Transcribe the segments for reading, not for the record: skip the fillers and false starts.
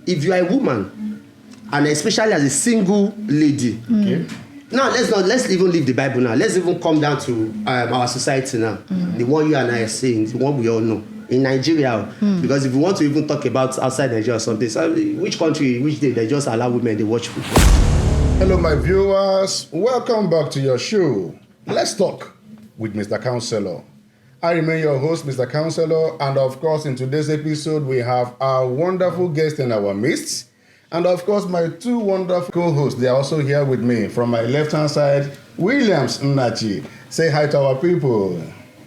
if you are a woman, and especially as a single lady, okay. Now let's even leave the Bible now. Let's even come down to our society now. The one you and I are saying, the one we all know. In Nigeria, because if you want to even talk about outside Nigeria or something, so which country, which day they just allow women to watch football? Hello, my viewers. Welcome back to your show. Let's talk with Mr. Counselor. I remain your host, Mr. Counselor, and of course, in today's episode, we have our wonderful guest in our midst, and of course, my two wonderful co-hosts. They are also here with me. From my left-hand side, Williams Nnachi. Say hi to our people.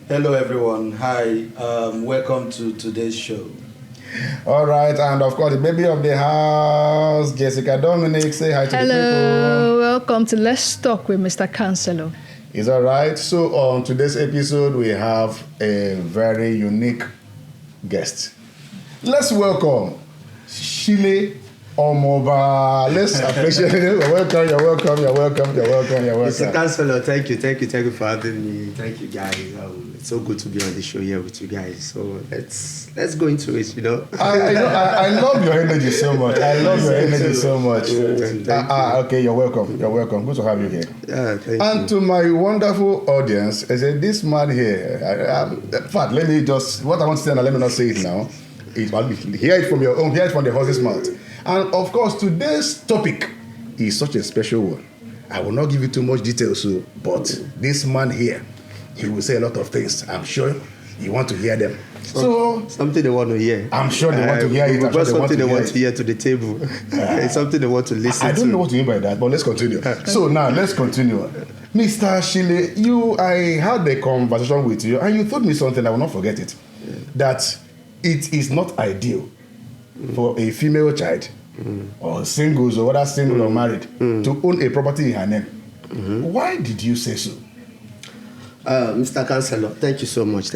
Hello everyone, hi, welcome to today's show. All right, and of course the baby of the house, Jessica Dominic, say hi to the people. Hello, welcome to Let's Talk with Mr. Counselor. It's all right. So on today's episode, we have a very unique guest. Let's welcome Shile Omoba. Let's appreciate it. You're welcome. Mr. Counselor, thank you for having me. Thank you, guys. It's so good to be on the show here with you guys. So let's go into it. I love your energy so much. Okay, you're welcome. Good to have you here. Thank and you. to my wonderful audience, I said this man here. In fact, let me just what I want to say, and let me not say it now. Hear it from your own. Hear it from the horse's mouth. And of course, today's topic is such a special one. I will not give you too much details, but this man here, he will say a lot of things. I'm sure you want to hear them. So something they want to hear. I'm sure they want to hear it. Something they want to hear to the table. It's something they want to listen to. I don't know what you mean by that, but let's continue. So now, let's continue. Mr. Shile, I had a conversation with you, and you told me something, I will not forget it. That it is not ideal for a female child or singles or whether single or married to own a property in her name. Why did you say so? Mr. Counselor, thank you so much.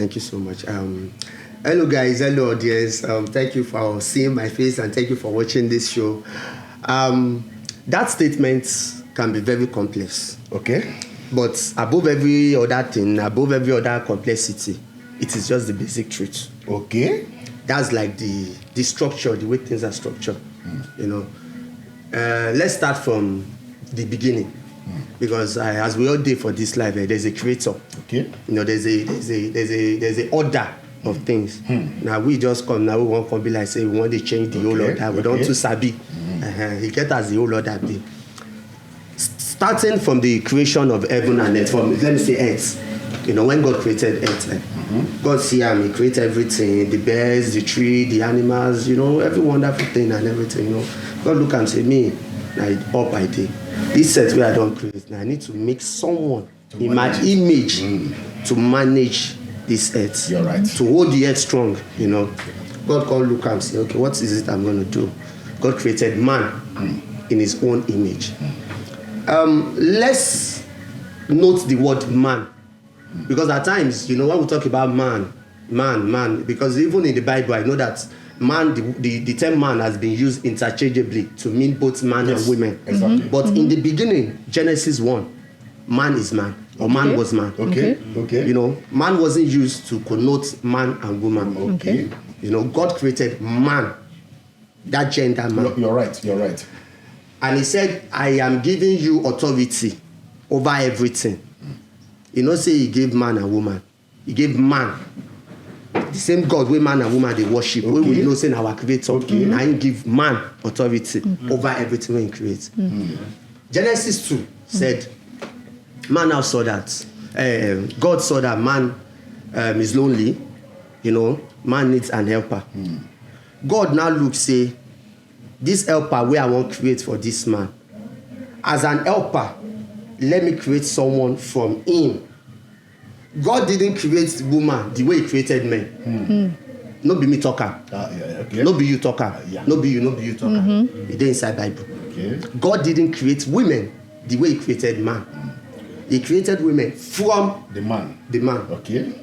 Hello guys, hello audience. Thank you for seeing my face and thank you for watching this show. That statement can be very complex. Okay. But above every other thing, above every other complexity, it is just the basic truth. Okay. That's like the structure, the way things are structured. Let's start from the beginning, because as we all do for this life, there's a creator. Okay. There's a order of things. Now we just come. Now we want to be like say we want to change the whole order. We don't too sabi. He get us the whole order. Starting from the creation of heaven and earth, let me say earth. When God created earth, God see him, he created everything, the birds, the tree, the animals, every wonderful thing and everything, God look and say, me, up I did. This set where I don't create, now I need to make someone image to manage this earth. You're right. To hold the earth strong, God called look and say, okay, what is it I'm going to do? God created man in his own image. Let's note the word man. Because at times, when we talk about man, because even in the Bible, I know that man, the term man has been used interchangeably to mean both man and women. Exactly. But in the beginning, Genesis 1, man is man, or man was man. Okay. Man wasn't used to connote man and woman. Okay. God created man, that gender man. You're right. And he said, I am giving you authority over everything. Say he gave man and woman. He gave man. The same God where man and woman they worship. Okay. We know saying our creator. Okay. And he give man authority over everything when he creates. Genesis 2 said, man now saw that. God saw that man is lonely. Man needs an helper. God now looks, say, this helper where I want to create for this man. As an helper, let me create someone from him. God didn't create woman the way he created men. No be me talker. Okay. No be you talker. No be you talker. It dey inside Bible. Okay. God didn't create women the way he created man. He created women from the man. Okay.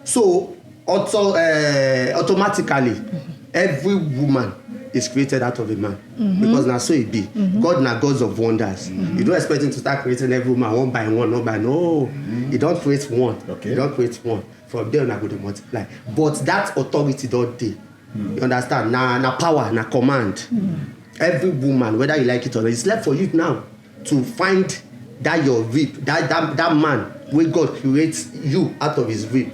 So automatically, every woman is created out of a man. Because now so it be. God now gods of wonders. You don't expect him to start creating every woman one by one. No. He don't create one. Okay. He don't create one. From there, now go to multiply. But that authority don't dey You understand? Na power, na command. Every woman, whether you like it or not, it's left for you now to find that your rib, that man where God creates you out of his rib.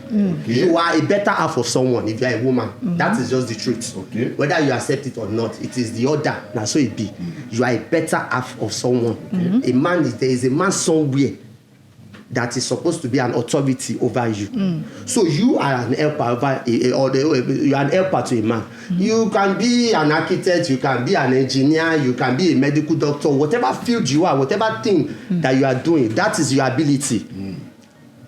You are a better half of someone if you are a woman. That is just the truth. Whether you accept it or not, it is the order. Now so it be. You are a better half of someone. A man there is a man somewhere that is supposed to be an authority over you. So you are an helper over you are an helper to a man. You can be an architect, you can be an engineer, you can be a medical doctor, whatever field you are, whatever thing that you are doing, that is your ability.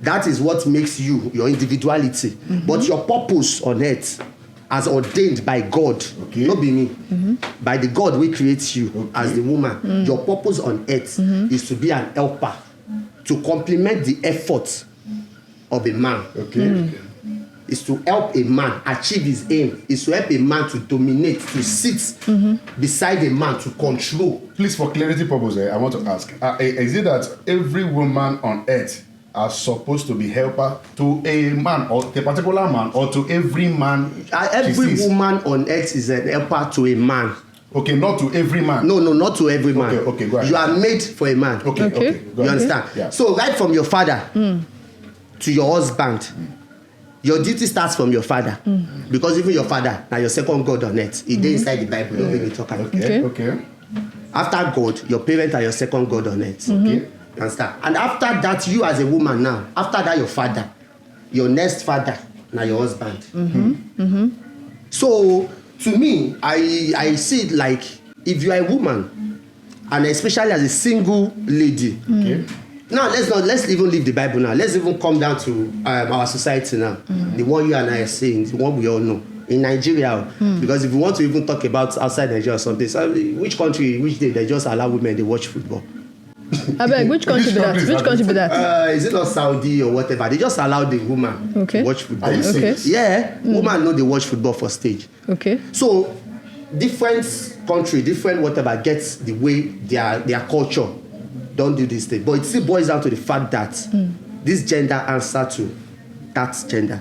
That is what makes you, your individuality. But your purpose on earth, as ordained by God, not be me, by the God who creates you as the woman, your purpose on earth is to be an helper, to complement the effort of a man. Is to help a man achieve his aim. Is to help a man to dominate, to sit beside a man, to control. Please, for clarity purposes, I want to ask: is it that every woman on earth are supposed to be helper to a man or a particular man, or to every man? Every woman on earth is an helper to a man. Okay, not to every man. No, not to every man. Okay, go ahead. You are made for a man. Okay. You understand? Yeah. So right from your father to your husband, your duty starts from your father. Because even your father, now your second God on earth, he dey inside the Bible. Don't make me talk about it. Okay. After God, your parents are your second God on earth. You understand? And after that, you as a woman now, after that your father, your next father, now your husband. So to me, I see it like if you are a woman, and especially as a single lady. Now let's even leave the Bible now. Let's even come down to our society now. The one you and I are saying, the one we all know. In Nigeria, because if you want to even talk about outside Nigeria or something, so which country, which day they just allow women to watch football? I beg, which country be that? Which country be that? Is it not Saudi or whatever? They just allow the woman to watch football. Are you serious? Yeah, women know they watch football for stage. So different country, different whatever gets the way their culture don't do this thing. But it still boils down to the fact that this gender answer to that gender.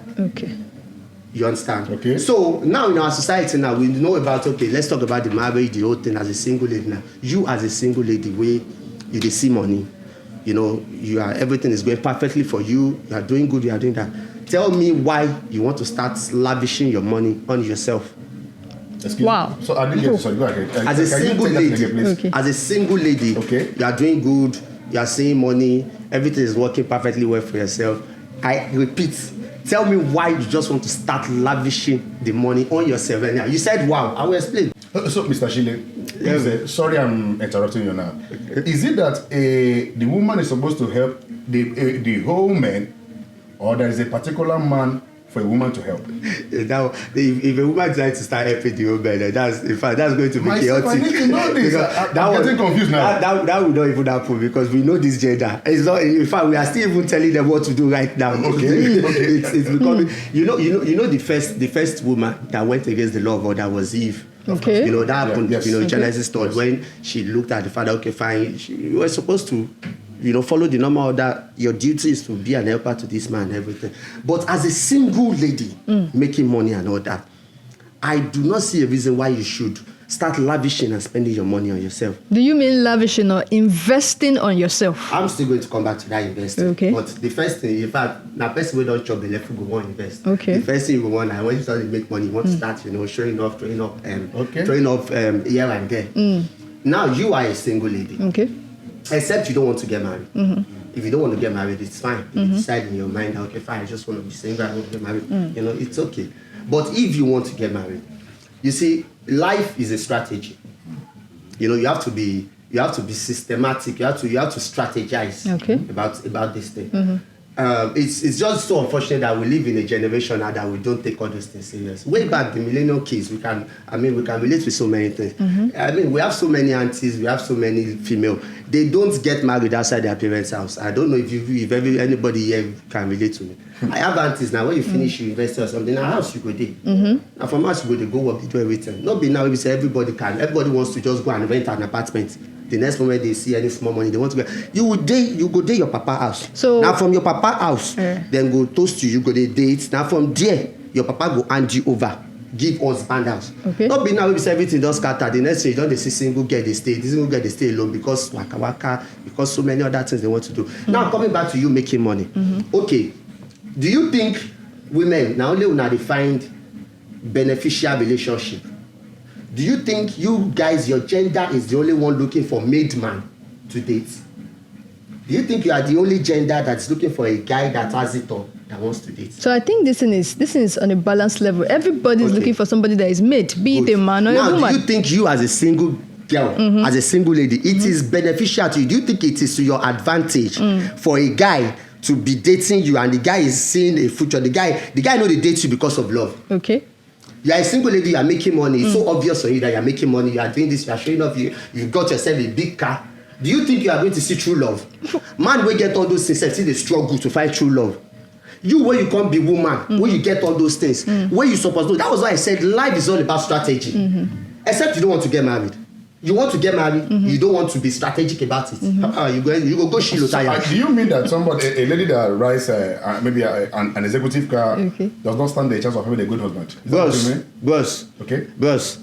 You understand? So now in our society now, we know about, let's talk about the marriage, the whole thing as a single lady now. You as a single lady, where you dey see money, you know, everything is going perfectly for you, you are doing good, you are doing that. Tell me why you want to start lavishing your money on yourself. Wow. So I didn't get sorry, go ahead. As a single lady, you are doing good, you are seeing money, everything is working perfectly well for yourself. I repeat, tell me why you just want to start lavishing the money on yourself. And you said wow, I will explain. So, Mr. Shile, sorry I'm interrupting you now. Is it that the woman is supposed to help the whole man, or there is a particular man for a woman to help? Now, if a woman decides to start helping the whole man, that's going to be chaotic. I need to know this. I'm getting confused now. That would not even happen because we know this gender. It's not. In fact, we are still even telling them what to do right now. It's becoming. You know the first woman that went against the law of God, that was Eve. You know that happened. Genesis story when she looked at the father. Fine. You were supposed to, follow the normal order. Your duty is to be an helper to this man and everything. But as a single lady making money and all that, I do not see a reason why you should start lavishing and spending your money on yourself. Do you mean lavishing or investing on yourself? I'm still going to come back to that investing. But the first thing, in fact, now person who don't chop the left will go on invest. The first thing you want, when you start to make money, you want to start, showing off, throwing up here and there. Now you are a single lady. Except you don't want to get married. If you don't want to get married, it's fine. If you decide in your mind, fine, I just want to be single, I want to get married. It's okay. But if you want to get married, you see, life is a strategy. You have to be systematic. You have to strategize about this thing. It's just so unfortunate that we live in a generation now that we don't take all those things serious. Way back the millennial kids, we can relate with so many things. We have so many aunties, we have so many female. They don't get married outside their parents' house. I don't know if anybody here can relate to me. I have aunties now. When you finish university or something, now house you go there. Now from house you go work, you do everything. Not be now we say everybody wants to just go and rent an apartment. The next moment they see any small money, they want to go. You go there your papa house. So now from your papa house, then go toast you go there date. Now from there, your papa go hand you over give husband house. Okay. Not be now we say everything don scatter. The next day you don dey see single girl dey stay. The single girl dey stay alone because waka because so many other things they want to do. Now coming back to you making money. Okay, do you think women na only una dey find beneficial relationship? Do you think you guys, your gender is the only one looking for made man to date? Do you think you are the only gender that's looking for a guy that has it all, that wants to date? So I think this is on a balanced level. Everybody is looking for somebody that is made, be it a man or a woman. Now, do you think you as a single girl, as a single lady, it is beneficial to you? Do you think it is to your advantage for a guy to be dating you and the guy is seeing a future? The guy know they date you because of love. Okay. You are a single lady, you are making money. It's so obvious on you that you are making money. You are doing this, you are showing off. You got yourself a big car. Do you think you are going to see true love? Man will get all those things, see the struggle to find true love. You, where you can't be woman, where you get all those things, where you supposed to. That was why I said life is all about strategy. Except you don't want to get married. You want to get married, you don't want to be strategic about it. You go Shilo tire. Do you mean that somebody, a lady that rides maybe an executive car does not stand the chance of having a good husband? Boss, okay. Boss,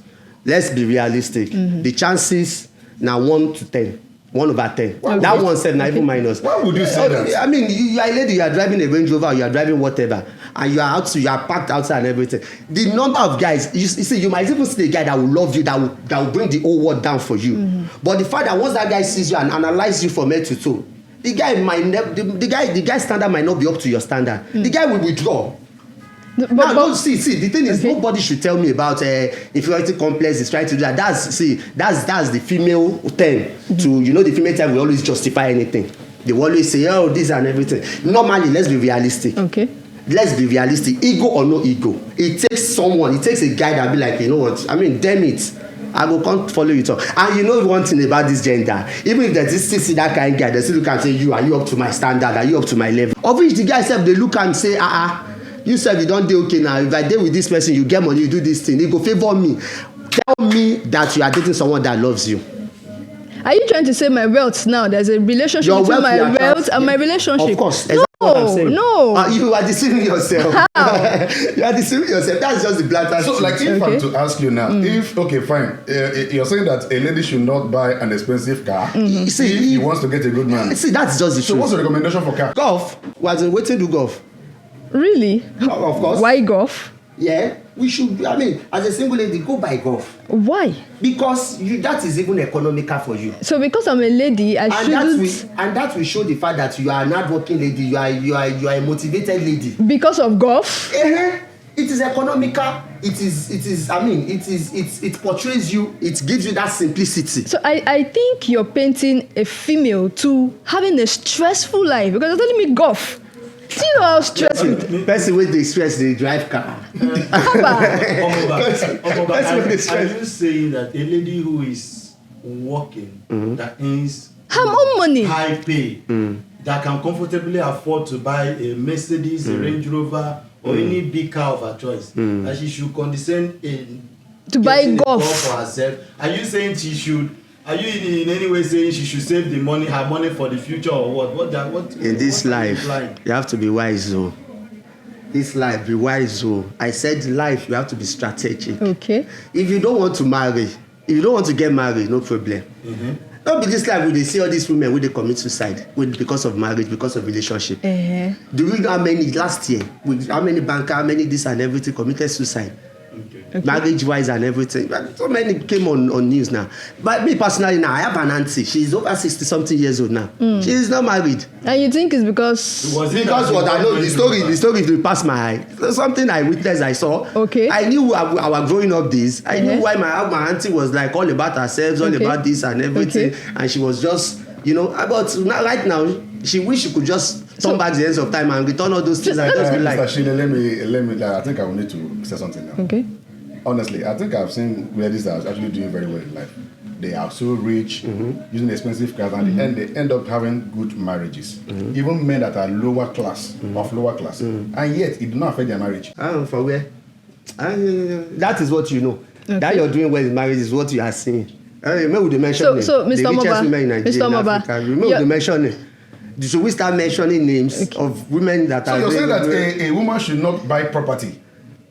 let's be realistic. The chances now 1 to 10. 1/10. That one said, not even minus. Why would you say that? I mean, you are a lady, you are driving a Range Rover, you are driving whatever, and you are parked outside and everything. The number of guys, you see, you might even see a guy that will love you, that will bring the whole world down for you. But the fact that once that guy sees you and analyzes you from head to toe, the guy standard might not be up to your standard. The guy will withdraw. But see, the thing is, nobody should tell me about inferiority complex is trying to do that. That's the female thing. The female type will always justify anything. They will always say, oh, this and everything. Normally, let's be realistic. Okay. Let's be realistic. Ego or no ego, it takes a guy that be like, you know what? I mean, damn it, I can't follow you talk. And you know one thing about this gender, even if there's still see that kind of guy, they still look and say, are you up to my standard? Are you up to my level? Of which the guy said, they look and say, you said you don't do okay now. If I date with this person, you get money, you do this thing. He go favor me. Tell me that you are dating someone that loves you. Are you trying to say my wealth now? There's a relationship between my wealth and my relationship. Of course. Exactly what I'm saying. No. You are deceiving yourself. How? You are deceiving yourself. That's just the blatant So, like, if I'm to ask you now, fine, you're saying that a lady should not buy an expensive car if he wants to get a good man. See, that's just the truth. So, what's the recommendation for car? Golf. Waiting to golf. Really? Of course. Why golf? Yeah, we should. I mean, as a single lady, go buy golf. Why? Because that is even economical for you. So because I'm a lady, I shouldn't. And that will show the fact that you are an hardworking lady. You are a motivated lady. Because of golf? It is economical. It portrays you. It gives you that simplicity. So I think you're painting a female to having a stressful life because you're telling me golf. Do you know how stressful? Person with the stress, they drive car. Omoba, are you saying that a lady who is working, that earns her own money, high pay, that can comfortably afford to buy a Mercedes, a Range Rover, or any big car of her choice, that she should condescend to buy golf for herself? Are you saying she should? Are you in any way saying she should save the money, her money for the future, or what? In this life, you have to be wise, though. This life, be wise, though. I said life, you have to be strategic. Okay. If you don't want to marry, if you don't want to get married, no problem. Don't be this life where they see all these women where they commit suicide because of marriage, because of relationship. Do you know how many last year, with how many bankers, how many this and everything committed suicide? Okay. Marriage wise and everything. So many came on news now. But me personally now, I have an auntie. She's over 60 something years old now. She is not married. And you think it's because what I know, the story will pass my eye. Something I witnessed, I saw. Okay. I knew our growing up days. I knew why my auntie was like all about herself, all about this and everything. And she was just, but right now, she wish she could just turn back the ends of time and return all those things. I just be like, Mr. let me. I think I will need to say something now. Okay. Honestly, I think I've seen ladies that are actually doing very well in life. They are so rich, using expensive cars, and they end up having good marriages. Even men that are lower class, and yet it did not affect their marriage. I don't know for where. That is what you know. Okay. That you're doing well in marriage is what you are seeing. Remember the mention. So Mr. Omoba, remember the mentioning. Should we start mentioning names of women that are? So you're saying that a woman should not buy property?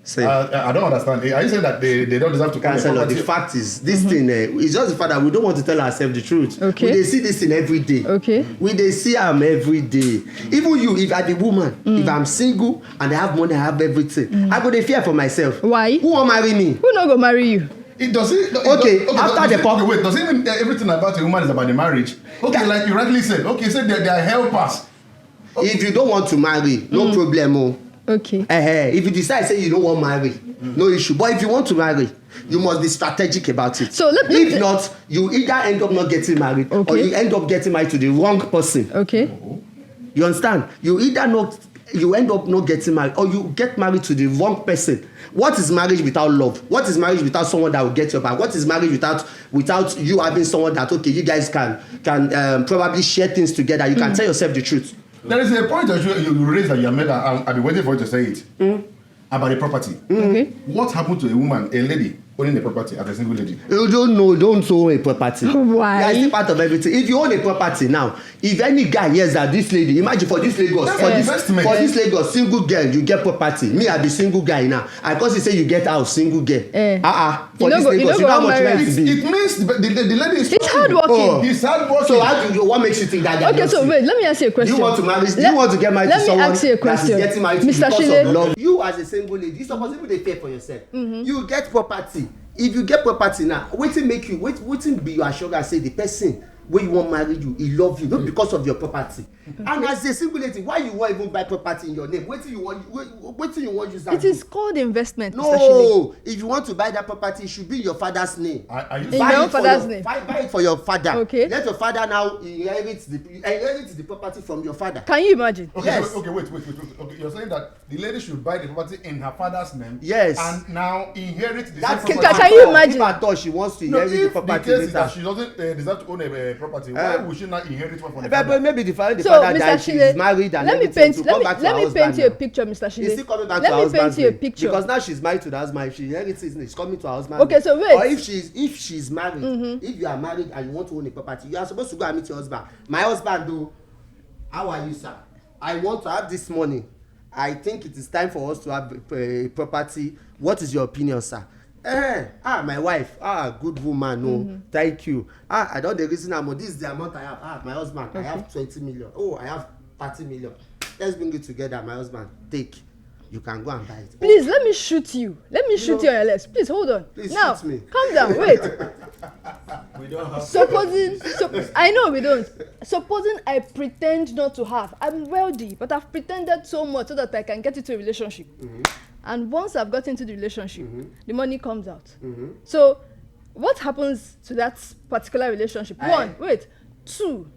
Say. I don't understand. Are you saying that they don't deserve to Counselor, property? the fact is, this thing, it's just the fact that we don't want to tell ourselves the truth. Okay. We dey see this thing every day. Okay. We dey see am every day. Even you, if I'm the woman, if I'm single and I have money, I have everything, I go dey fear for myself. Why? Who wan marry me? Who not go marry you? It does it. Okay, after the pop. Okay, wait. Does it mean everything about a woman is about the marriage? Okay, like you rightly said. Okay, you said they are helpers. If you don't want to marry, no problem. Oh. Okay. If you decide say you don't want marry, no issue. But if you want to marry, you must be strategic about it. So if not, you either end up not getting married, or you end up getting married to the wrong person. Okay. You understand? You end up not getting married, or you get married to the wrong person. What is marriage without love? What is marriage without someone that will get your back? What is marriage without you having someone that, okay, you guys can probably share things together? You can tell yourself the truth. There is a point that you raised that you have made. I've been waiting for you to say it. About the property. Okay. What happened to a woman, a lady, owning a property as a single lady? You don't own a property. Why? That's the part of everything. If you own a property now, if any guy hears that this lady, imagine for this Lagos, for this Lagos, single girl, you get property. Me, I be single guy now. I cause you say you get house, single girl. For this Lagos, you know how much rent be. It means the lady is. It's hard working. He's hard working. So what makes you think that guy? Okay, so wait, let me ask you a question. Do you want to marry? Do you want to get married to someone that is getting married to Mr. because Shile. of love? You as a single lady, you suppose even dey pay for yourself. You get property. If you get property now, wetin be your assurance say the person wey you wan marry you, he love you, not because of your property. And as a single lady, why you wan even buy property in your name? Wetin you wan use am It do? is called investment, Mr. Shile. No, if you want to buy that property, it should be in your father's name. Are you In your own father's name. Buy it for your father. Okay. Let your father now inherit the property from your father. Can you imagine? Okay, Yes. okay, wait. Okay, you're saying that the lady should buy the property in her father's name. Yes. And now inherit the That's same Can property. you imagine? If at all she wants to No, inherit the if the property case is later. that she doesn't deserve to own a property, why would she not inherit one from the But father? maybe the father So, died, Mr. she's Shile, married and let me everything paint to come back to her you a husband picture, Mr. now. Shile. Is still coming back Let to her me husband's paint you a name. picture. Because now she's married to the husband. If she inherits it, it's coming to her husband. Okay, so wait. Or if she's married, if you are married and you want to own a property, you are supposed to go and meet your husband. My husband, though, how are you, sir? I want to have this money. I think it is time for us to have a property. What is your opinion, sir? My wife, good woman, no, thank you. I don't the reason this is the amount I have. My husband, I have 20 million. I have 30 million. Let's bring it together, my husband. Take. You can go and buy it. Please, let me shoot you. Let me shoot you on your legs. Please, hold on. Please now, shoot me. calm down. Wait. We don't have. I know we don't. Supposing I pretend not to have. I'm wealthy, but I've pretended so much so that I can get into a relationship. And once I've got into the relationship, the money comes out. So, what happens to that particular relationship? One, wait. Two,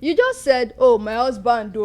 you just said, my husband,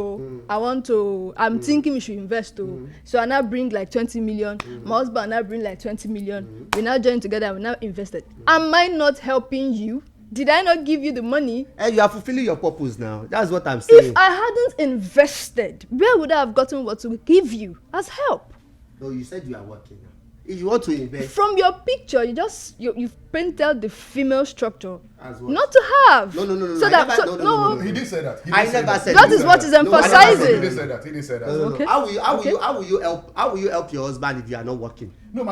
I'm thinking we should invest, So I now bring like 20 million. My husband now bring like 20 million. We now join together and we now invested. Am I not helping you? Did I not give you the money? You are fulfilling your purpose now. That's what I'm saying. If I hadn't invested, where would I have gotten what to give you as help? No, you said you are working now. If you want to invest. From your picture, you've painted the female structure As what? not to have. No. So No. He did say that. I never said That is what is He emphasizing. did say that. He did say that. Okay. How will you help your husband if you are not working? No,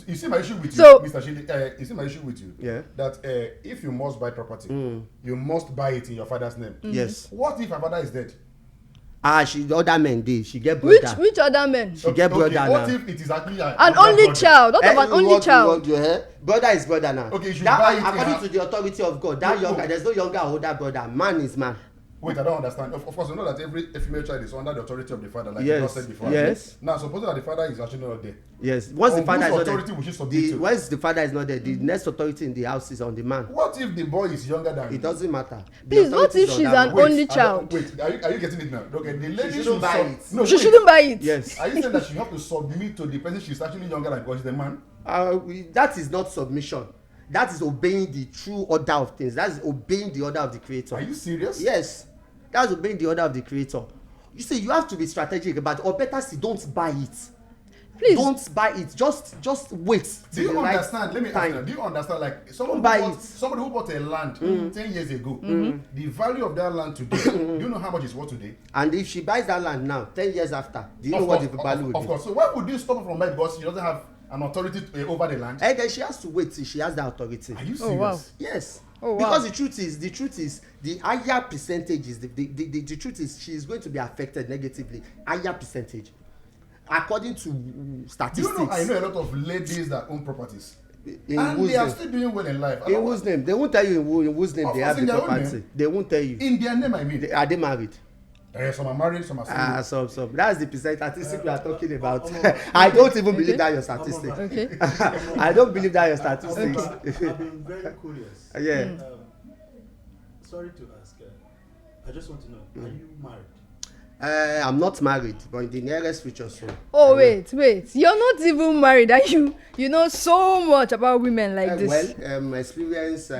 you see my issue with So- you, Mr. Shile. You see my issue with you. Yeah. That if you must buy property, you must buy it in your father's name. Yes. What if her father is dead? The other men did. She get brother. Which other men? She get brother now. What if it is actually An only child. What of an only child? Brother is brother now. Okay, you should buy it according to the authority of God, there's no younger or older brother. Man is man. Wait, I don't understand. Of course, you know that every female child is under the authority of the father, like Yes. you just said before. Yes. Now, supposing that the father is actually not there. Yes. Once the father is not authority will she there, submit to? once the father is not there, the next authority in the house is on the man. What if the boy is younger than It doesn't matter. The Please, what authority if is on she's that an man. only I don't- child? Wait, are you getting it now? Okay, the lady shouldn't should buy it. No, She wait. shouldn't buy it. Yes. Are you saying that she have to submit to the person she's actually younger than because she's a man? That is not submission. That is obeying the true order of things. That is obeying the order of the creator. Are you serious? Yes. That's obeying the order of the creator. You see, you have to be strategic about it, or better still, don't buy it. Please. Don't buy it. Just wait. Do you understand? Let me ask you. Do you understand? Like somebody who bought a land 10 years ago, the value of that land today. Do you know how much it's worth today? And if she buys that land now, 10 years after, do you know what the value would be? Of course. So why would you stop her from buying? Because she doesn't have an authority over the land. And then she has to wait till she has the authority. Are you serious? Oh, wow. Yes. Oh, wow. Because the truth is the higher percentages, the truth is she is going to be affected negatively. Higher percentage. According to statistics. Do you know, I know a lot of ladies that own properties. And they are still doing well in life. In whose name? They won't tell you in whose name they have the property. They won't tell you. In their name, I mean. Are they married? Some are married, some are single. Some. That's the statistic we are talking about. I don't even believe that your statistic. Okay. I don't believe that your statistics. I've been very curious. Yeah. Sorry to ask. I just want to know, are you married? I'm not married, but in the nearest future soon. Oh, wait. You're not even married, and you know so much about women like this. Well, experience,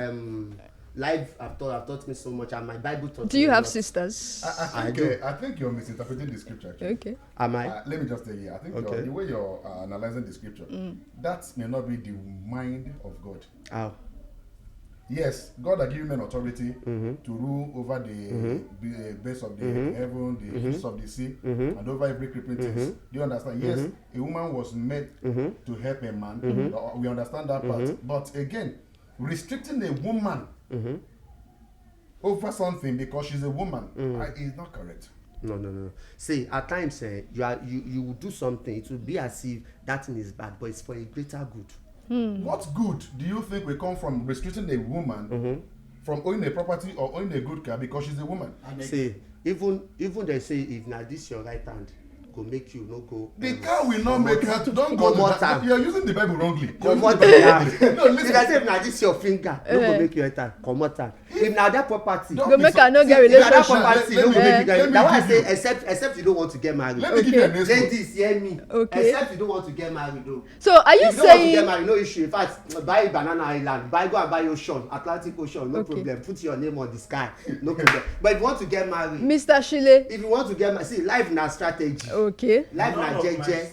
life have taught me so much, and my Bible taught me. Do you have lot. sisters? I think you're misinterpreting the scripture. Actually. Okay. Am I? Let me just tell you. I think the way you're analyzing the scripture, that may not be the mind of God. How? Yes, God has given men authority to rule over the base of the heaven, the fish of the sea, and over every creeping thing. Do you understand? Yes, a woman was made to help a man. We understand that part. But again, restricting a woman over something because she's a woman is not correct. No. See, at times you will do something. It will be as if that thing is bad, but it's for a greater good. What good do you think will come from restricting a woman from owning a property or owning a good car because she's a woman? See, even they say if now this your right hand go make you no go. The car will not make her to don't go to that. You are using the Bible wrongly. No, listen. If I say if now this your finger, no go make you enter. Come out. If now that property, go make her no get relationship. That property, no go make you get. That's why I say except you don't want to get married. Let me give you an example. Ladies, hear me. Okay. Except you don't want to get married, though. So are you if you don't want to saying? get married, no issue. In fact, buy Banana Island, go and buy Ocean, Atlantic Ocean, no problem. Put your name on the sky, no problem. But if you want to get married, Mr. Shile. if you want to get married, see, life na strategy. Okay. Life na jeje.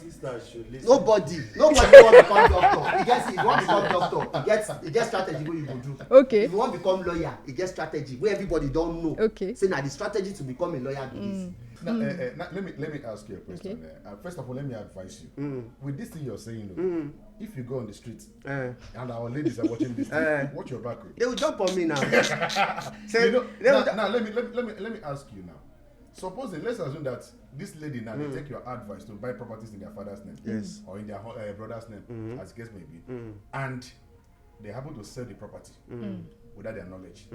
Nobody want to become doctor. If you want to become doctor, it gets strategy wey you go do. Okay. If you want to become lawyer, it gets strategy wey everybody don know. Okay. Say na the strategy to become a lawyer be this. Now, let me ask you a question. Okay. First of all, let me advise you. With this thing you're saying, if you go on the street and our ladies are watching this thing, watch your back. They will jump on me now. Say, now let me ask you now. Supposing, let's assume that this lady now they take your advice to buy properties in their father's name, Yes, or in their brother's name, as the case may be, and they happen to sell the property without their knowledge.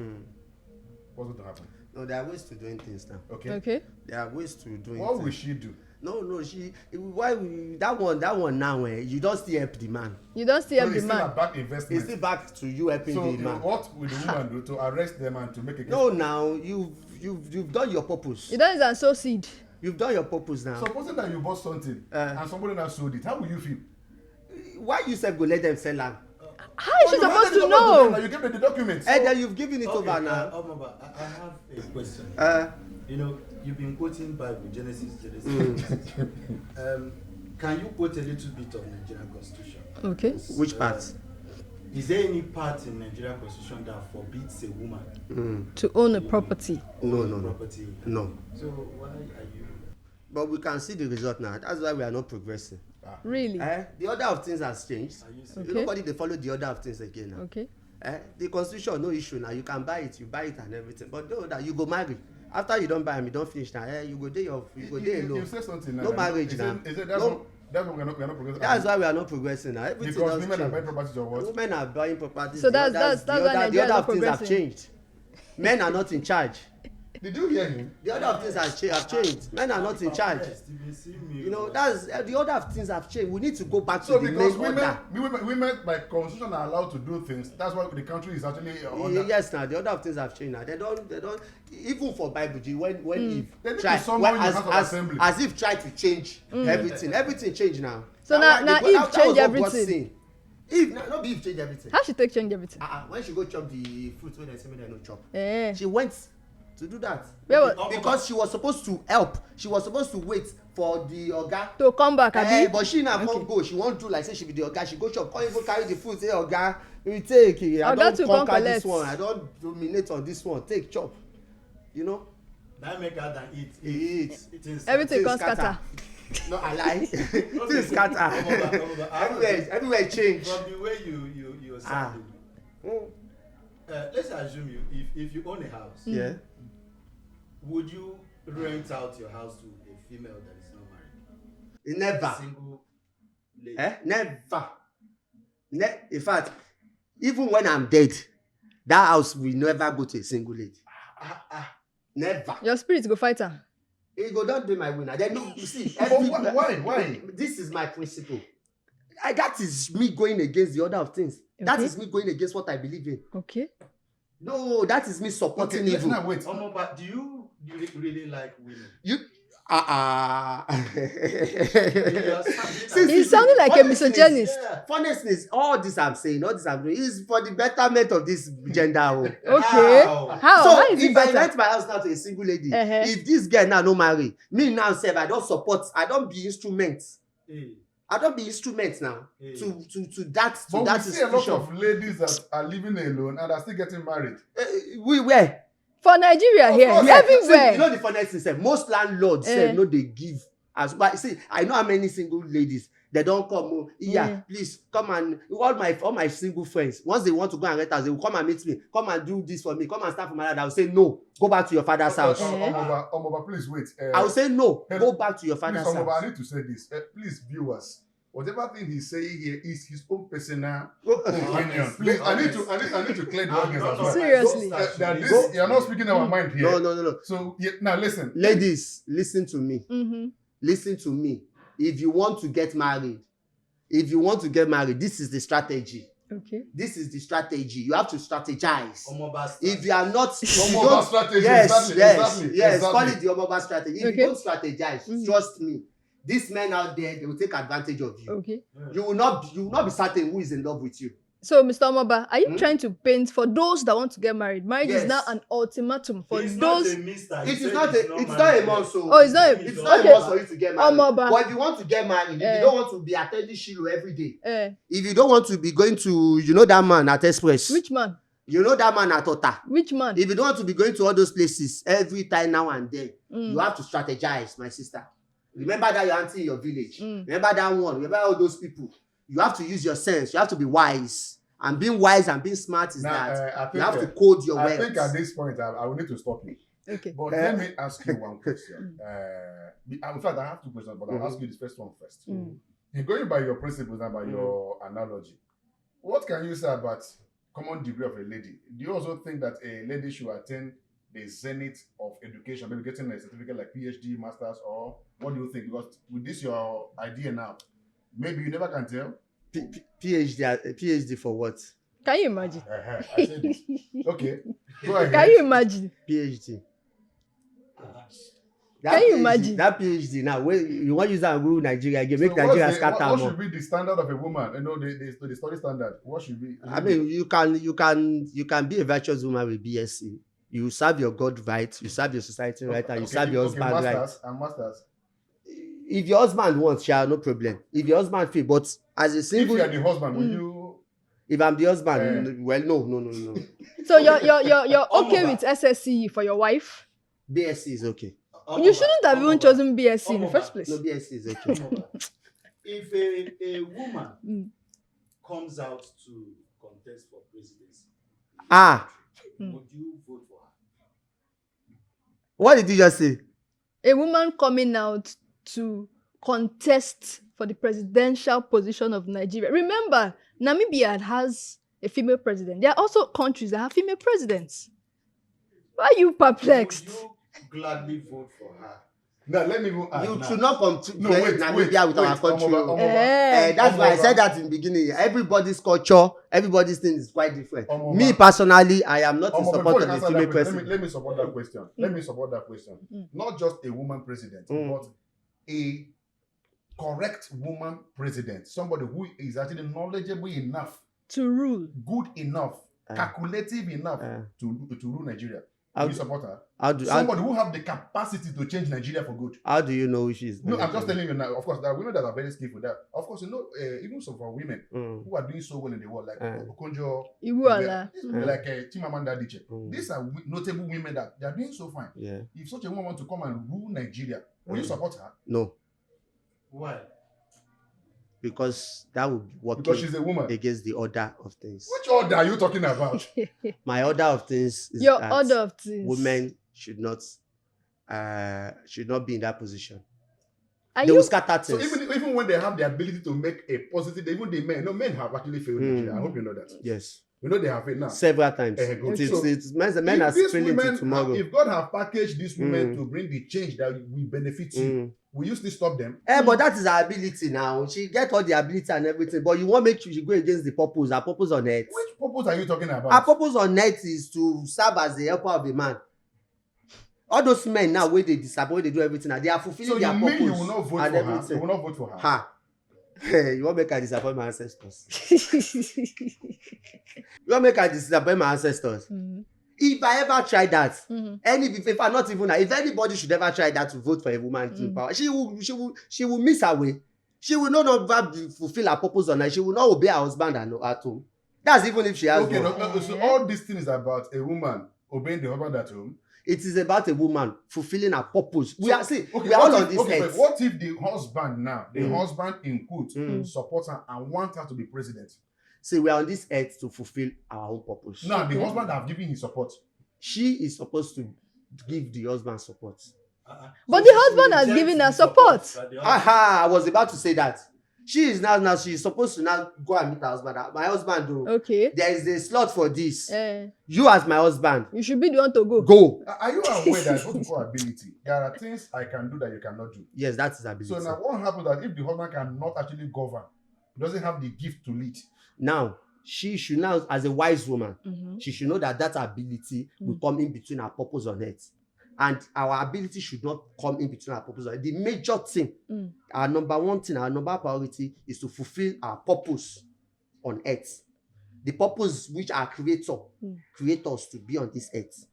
What's going to happen? No, there are ways to doing things now. Okay. There are ways to doing. What will she do? No, she. Why that one now? You don't still help the man. You don't still help the It's still a man. back investment. It's still back to you helping So the man. what will the woman do to arrest them and to make a case? No, now you've done your purpose. You don't even sow seed. You've done your purpose now. Supposing that you bought something and somebody now sold it, how will you feel? Why you said go let them sell land? How is she supposed to know? You gave them the documents. And then you've given it Okay, over now. Omoba, I have a question. You know, you've been quoting Bible, Genesis. Can you quote a little bit of Nigerian Constitution? Okay. Which part? Is there any part in Nigerian Constitution that forbids a woman To own a property. No. property? No. So why are you? But we can see the result now. That's why we are not progressing. Really? The order of things has changed. Are you serious? Okay. Nobody they follow the order of things again now. Okay. The constitution no issue now. You can buy it and everything. But no, that you go marry. After you don't buy them, you don't finish now. You go there alone. You say something now. No marriage now. That's why we're not progressing. That's why we are not progressing now. Everything Because does women are change. buying properties or what? Women are buying properties. So that's why the Nigeria order is of things have progressing. changed. Men are not in charge. Did you hear him? The order of things have changed. Men are not in charge. You know, that's the order of things have changed. We need to go back So to the because main order. women by constitution are allowed to do things, that's why the country is actually under. Yes, now the order of things have changed. Now they don't even for Bible when They need Eve try to summon when you House of Assembly. as if try to change everything changed now. So now Eve change everything. Eve not be Eve change everything. How she take change everything? When she go chop the fruit when they say me they no chop. Eh. She went to do that. Where Because she was supposed to help. She was supposed to wait for the oga to come back, abi? but she now can't go. She won't do like say she be the oga. She go shop, come even carry the food, say oga we take I don conquer this one, I don dominate on this one, take chop, you know. That make her than eat. Everything come scatter. No, I lie. Things scatter. Everywhere change. From the way you sounding. Let's assume if you own a house. Yeah. Would you rent out your house to a female that is not married? Never. Single lady. Never. In fact, even when I'm dead, that house will never go to a single lady. Never. Your spirit go fight her. It go don't be my winner. Then you see. Why? This is my principle. That is me going against the order of things. Okay. That is me going against what I believe in. Okay. No, that is me supporting evil. Now wait. But do you really like women? You You sounding like a misogynist. Funniest is all this I'm saying, all this I'm doing is for the betterment of this gender. Okay. How? So How is it if I better? rent my house now to a single lady, if this girl now no marry, me now say I don't support, I don't be instruments. I don't be instruments now to that But that we see a lot institution. of ladies that are living alone and are still getting married. We where? For Nigeria here, course. everywhere. See, you know the funniest thing, sef, most landlords say no they give as but see I know how many single ladies they don't come please come and all my single friends once they want to go and rent house they will come and meet me, come and do this for me, come and stand for my dad. I will say no, go back to your father's house. Omoba, please wait. I will say no, go back to your father's please, house. Omoba, I need to say this. Please, viewers, whatever thing he's saying here is his own personal opinion. Please, I need to clear the audience as well. Seriously. You're not speaking our mind here. No. So now listen, ladies, listen to me. Mm-hmm. Listen to me. If you want to get married, this is the strategy. Okay. This is the strategy. You have to strategize. Omoba If you are not, Omoba strategy. yes, Exactly. call it the Omoba strategy. If Okay. you don't strategize, trust me, these men out there they will take advantage of you. Okay. You will not be certain who is in love with you. So, Mr. Omoba, are you trying to paint for those that want to get married? Marriage is Yes. now an ultimatum for It's those. not a mister. It's not a month. So Oh, it's not. it's not Okay. a month for you to get married. Omoba. But if you want to get married, if you don't want to be attending Shiloh every day, if you don't want to be going to, that man at Express, Which man? that man at Ota, Which man? if you don't want to be going to all those places every time now and then, you have to strategize, my sister. Remember that your auntie in your village. Remember that one. Remember all those people. You have to use your sense. You have to be wise. And being wise and being smart is you have to code your words. I think at this point I will need to stop you. Okay. But let me ask you one question. In fact, I have two questions, but I'll ask you this first one first. In going by your principles and by your analogy, what can you say about common degree of a lady? Do you also think that a lady should attain the zenith of education, maybe getting a certificate like PhD, masters, or what do you think? Because with this your idea now, maybe you never can tell. PhD for what? Can you imagine? I said this. Okay, go ahead. Can you imagine? PhD. Can you imagine? That PhD now, you want to use that and rule Nigeria again, make So Nigeria scatter what more. should be the standard of a woman? The study standard. What should be? I mean, you can be a virtuous woman with BSc. You serve your God right, you serve your society right, and you serve your husband masters right. And masters. If your husband wants, no problem. If your husband feel, but as a single, If you are the husband, will you? if I'm the husband, well, no. So you're okay with SSCE for your wife? BSc is okay. You shouldn't have even chosen BSc in the first place. No, BSc is okay. If a woman comes out to contest for presidency, would you vote for her? What did you just say? A woman coming out to contest for the presidential position of Nigeria. Remember, Namibia has a female president. There are also countries that have female presidents. Why are you perplexed? Would you gladly vote for her? Now let me even add. You now. should not compare Namibia with our country. Omoba. That's why I said that in the beginning. Everybody's culture, everybody's thing is quite different. Omoba. Me personally, I am not in Omoba, support before of you the answer female that question, person. let me support that question. Let me support that question. Not just a woman president, but a correct woman president. Somebody who is actually knowledgeable enough, To rule. good enough, calculative enough to rule Nigeria. Will you support her? Somebody who have the capacity to change Nigeria for good. How do you know who she is? No, I'm just telling you now. Of course, there are women that are very skillful. That, of course, even some for women who are doing so well in the world, like Okonjo, like Chimamanda Adichie. These are notable women that they are doing so fine. Yeah. If such a woman wants to come and rule Nigeria, will you support her? No. Why? Because that would work Because she's a woman. against the order of things. Which order are you talking about? My order of things is Your that order of things. women should not be in that position. Are They you will scatter So things. even when they have the ability to make a positive, even the men have actually failed Nigeria. I hope you know that. Yes. You know they have it now. Several times. Good. Men are If spilling to tomorrow. If God have packaged these women to bring the change that will benefit you, will you still stop them? But that is her ability now. She get all the ability and everything. But you want make sure she go against the purpose. Her purpose on earth. Which purpose are you talking about? Her purpose on earth is to serve as the helper of a man. All those men now where they disappoint, they do everything. Now they are fulfilling their purpose. So you will not vote for everything. her? You will not vote for her? Ha. You want make her disappoint my ancestors? You want make her disappoint my ancestors? If I ever try that, if I not even, if anybody should ever try that to vote for a woman in power, she will miss her way. She will no longer fulfill her purpose on her. She will not obey her husband at home. That's even if she has. Okay, so all these things about a woman obeying the husband at home. It is about a woman fulfilling her purpose. We are all on this earth. What if the husband now, husband in quote, supports her and wants her to be president? See, we are on this earth to fulfill our own purpose. Now, the husband have given his support. She is supposed to give the husband support. But the husband has given her support. I was about to say that. She is now she's supposed to now go and meet her husband. My husband, though. Okay. There is a slot for this. You as my husband. You should be the one to go. Go. Are you aware that what we call ability? There are things I can do that you cannot do. Yes, that is ability. So now what happens that if the husband cannot actually govern, doesn't have the gift to lead? Now, she should now, as a wise woman, she should know that ability will come in between her purpose on earth. And our ability should not come in between our purpose. The major thing, our number one thing, our number priority is to fulfill our purpose on earth. The purpose which our creator created us to be on this earth.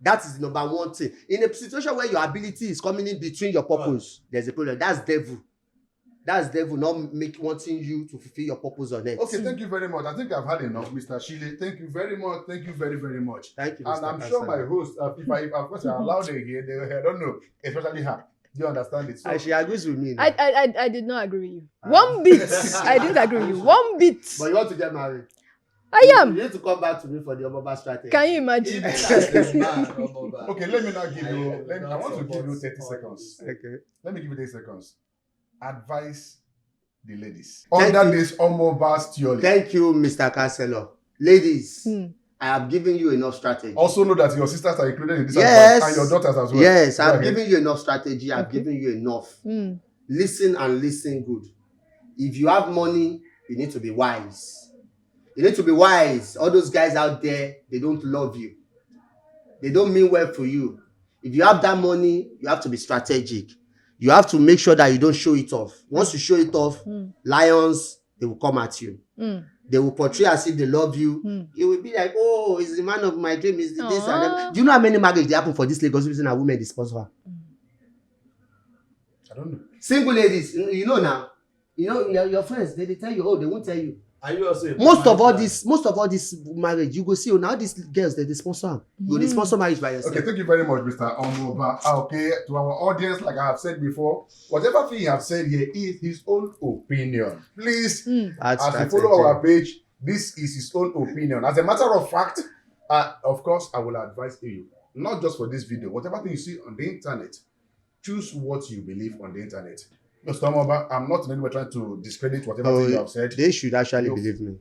That is the number one thing. In a situation where your ability is coming in between your purpose, there's a problem. That's devil. That's devil not wanting you to fulfill your purpose on earth. Okay, thank you very much. I think I've had enough, Mr. Shile. Thank you very much. Thank you very, very much. Thank you, Mr. And I'm sure my host, if of course I allow them here, I don't know, especially her. Do you understand it? So, she agrees with me. I did not agree with you. One bit. I didn't agree with you. One bit. But you want to get married? I am. You need to come back to me for the Omoba strategy. Can you imagine? Okay, let me now give you. I want to give you 30 seconds. Okay. Let me give you 30 seconds. Advise the ladies under this Omoba's theory. Thank you, Mr. Counselor. Ladies, I have given you enough strategy. Also know that your sisters are included in this advice, and your daughters as well. Yes, I've given you enough strategy. I've given you enough. Listen and listen good. If you have money, you need to be wise. You need to be wise. All those guys out there, they don't love you. They don't mean well for you. If you have that money, you have to be strategic. You have to make sure that you don't show it off. Once you show it off, lions, they will come at you. They will portray as if they love you. You will be like, oh, he's the man of my dream. Is this and that. Do you know how many marriages they happen for this Lagos reason a women they sponsor her? I don't know. Single ladies, you know now. You know your friends, they tell you, oh, they won't tell you. Are you also most of all this marriage, you go see, now these girls they sponsor them. You go sponsor marriage by yourself. Okay, thank you very much, Mr. Omoba. Okay, to our audience, like I have said before, whatever thing you have said here is his own opinion. Please, as you follow our page, this is his own opinion. As a matter of fact, of course, I will advise you, not just for this video, whatever thing you see on the internet, choose what you believe on the internet. Mr. Omoba, I'm not in any way trying to discredit whatever thing you have said. They should actually believe me.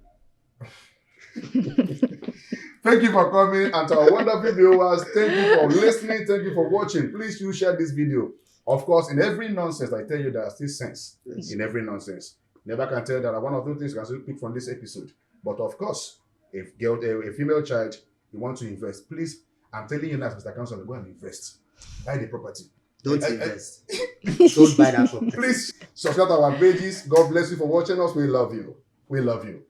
Thank you for coming, and to our wonderful viewers, thank you for listening, thank you for watching. Please do share this video. Of course, in every nonsense, I tell you there is still sense in every nonsense. Never can tell that one of those things you can still pick from this episode. But of course, if a female child, you want to invest, please, I'm telling you now, Mr. Counselor, go and invest. Buy the property. Don't invest. Don't buy that property. Please subscribe to our pages. God bless you for watching us. We love you. We love you.